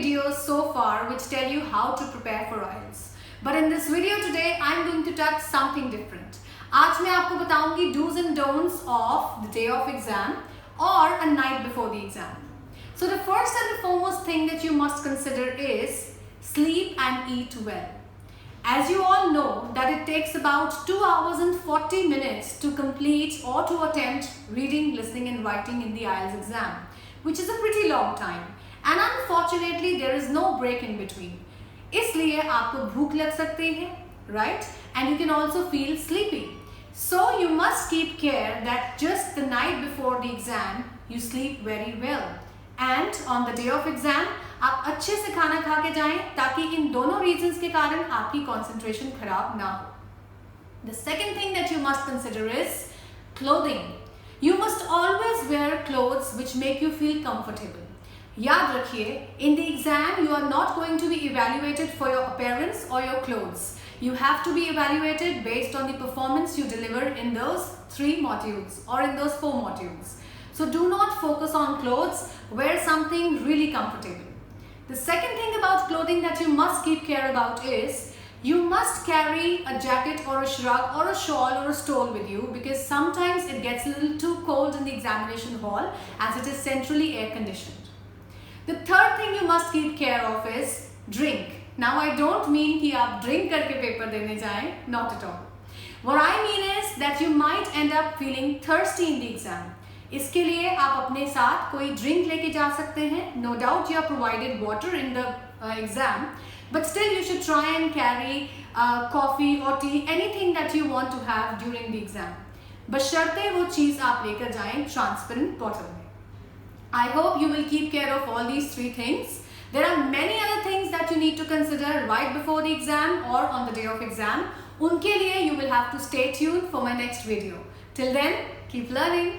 videos so far which tell you how to prepare for IELTS. But in this video today, I'm going to touch something different. आज मैं आपको बताऊंगी do's and don'ts of the day of exam or a night before the exam. So the first and the foremost thing that you must consider is sleep and eat well. As you all know that it takes about 2 hours and 40 minutes to complete or to attempt reading, listening and writing in the IELTS exam, which is a pretty long time. And unfortunately there is no break in between. इसलिए आपको भूख लग सकती है, right? And you can also feel sleepy. So you must keep care that just the night before the exam you sleep very well. And on the day of exam आप अच्छे से खाना खा के जाएं ताकि इन दोनों reasons के कारण आपकी concentration खराब ना हो. The second thing that you must consider is clothing. You must always wear clothes which make you feel comfortable. याद रखिए, in the exam you are not going to be evaluated for your appearance or your clothes. You have to be evaluated based on the performance you delivered in those 3 modules or in those 4 modules. So do not focus on clothes, wear something really comfortable. The second thing about clothing that you must keep care about is you must carry a jacket or a shrug or a shawl or a stole with you because sometimes it gets a little too cold in the examination hall as it is centrally air conditioned. The third thing you must keep care of is drink. Now I don't mean कि आप drink करके paper देने जाएं, not at all. What I mean is that you might end up feeling thirsty in the exam. इसके लिए आप अपने साथ कोई drink लेके जा सकते हैं. No doubt you are provided water in the exam, but still you should try and carry coffee or tea, anything that you want to have during the exam. बशर्ते वो चीज़ आप लेकर जाएं transparent bottle में. I hope you will keep care of all these 3 things. There are many other things that you need to consider right before the exam or on the day of exam. उनके लिए you will have to stay tuned for my next video. Till then, keep learning.